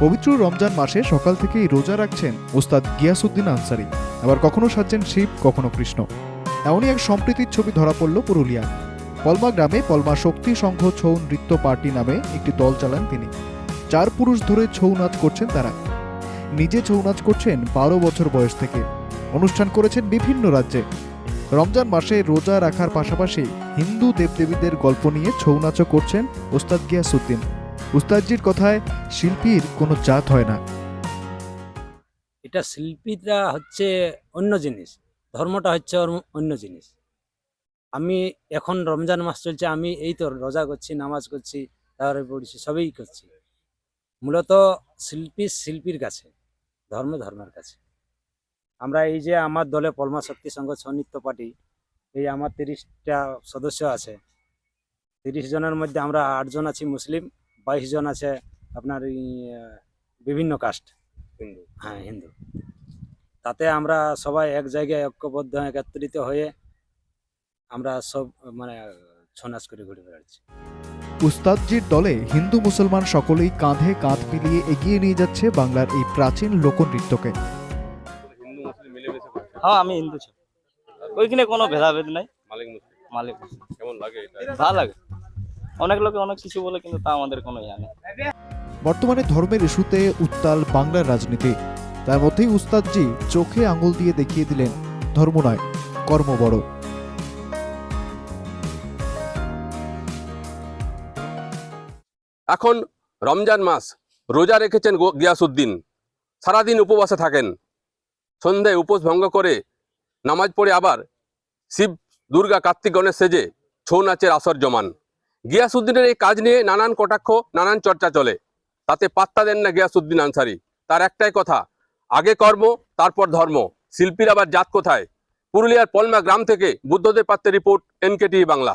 পবিত্র রমজান মাসে সকাল থেকেই রোজা রাখছেন ওস্তাদ গিয়াসউদ্দিন আনসারী। আবার কখনো সাজছেন শিব, কখনো কৃষ্ণ। এমনই এক সম্প্রীতির ছবি ধরা পড়ল পুরুলিয়া পলমা গ্রামে। পলমা শক্তি সংঘ ছৌ নৃত্য পার্টি নামে একটি দল চালান তিনি। 4 পুরুষ ধরে ছৌ নাচ করছেন তারা। নিজে ছৌ নাচ করছেন 12 বছর বয়স থেকে। অনুষ্ঠান করেছেন বিভিন্ন রাজ্যে। রমজান মাসে রোজা রাখার পাশাপাশি হিন্দু দেবদেবীদের গল্প নিয়ে ছৌ নাচও করছেন ওস্তাদ গিয়াসউদ্দিন। উস্তাদজির কথায় শিল্পীর কোনো জাত হয় না। এটা শিল্পীরা হচ্ছে অন্য জিনিস, ধর্মটা হচ্ছে অন্য জিনিস। আমি এখন রমজান মাস চলছে, আমি এই তো রোজা করছি, নামাজ করছি, তারপরে পড়ছি, সবই করছি। মূলত শিল্পীর কাছে, ধর্মের কাছে। আমরা এই যে আমার দলে পলমা শক্তি সংঘ ছৌ নৃত্য পার্টি, এই আমার 30টা সদস্য আছে। 30 জনের মধ্যে আমরা 8 জন আছি মুসলিম, 22 জন আছে আপনার বিভিন্ন কাস্ট, হ্যাঁ হিন্দু। তাতে আমরা সবাই এক জায়গায় ঐক্যবদ্ধ একত্রিত হয়ে আমরা সব ছৌ নাচ করে ঘুরে বেড়াচ্ছি। উস্তাদজির দলে হিন্দু মুসলমান সকলেই কাঁধে কাঁধ মিলিয়ে এগিয়ে নিয়ে যাচ্ছে বাংলার এই প্রাচীন লোকনৃত্যকে। হ্যাঁ, আমি হিন্দু ছিল, ওইখানে কোনো ভেদাভেদ নাই। মালিক কেমন লাগে এটা? ভালো লাগে। অনেক লোকে অনেক কিছু বলে, কিন্তু তা আমাদের কোনো ইয়া নেই। বর্তমানে ধর্মের ইস্যুতে উত্তাল বাংলার রাজনীতি। তার মধ্যেই উস্তাদজি চোখে আঙুল দিয়ে দেখিয়ে দিলেন, ধর্ম নয়, কর্ম বড়। এখন রমজান মাস, রোজা রেখেছেন গিয়াসউদ্দিন। সারাদিন উপবাসে থাকেন। সন্ধ্যায় উপোস ভঙ্গ করে নামাজ পড়ে আবার শিব, দুর্গা, কার্তিক, গণেশ সেজে ছৌ নাচের আসর জমান। গিয়াসউদ্দিনের এই কাজ নিয়ে নানান কটাক্ষ, নানান চর্চা চলে। তাতে পাত্তা দেন না গিয়াসউদ্দিন আনসারী। তার একটাই কথা, আগে কর্ম, তারপর ধর্ম। শিল্পীর আবার জাত কোথায়? পুরুলিয়ার পলমা গ্রাম থেকে বুদ্ধদেব পাত্রের রিপোর্ট, NKTV বাংলা।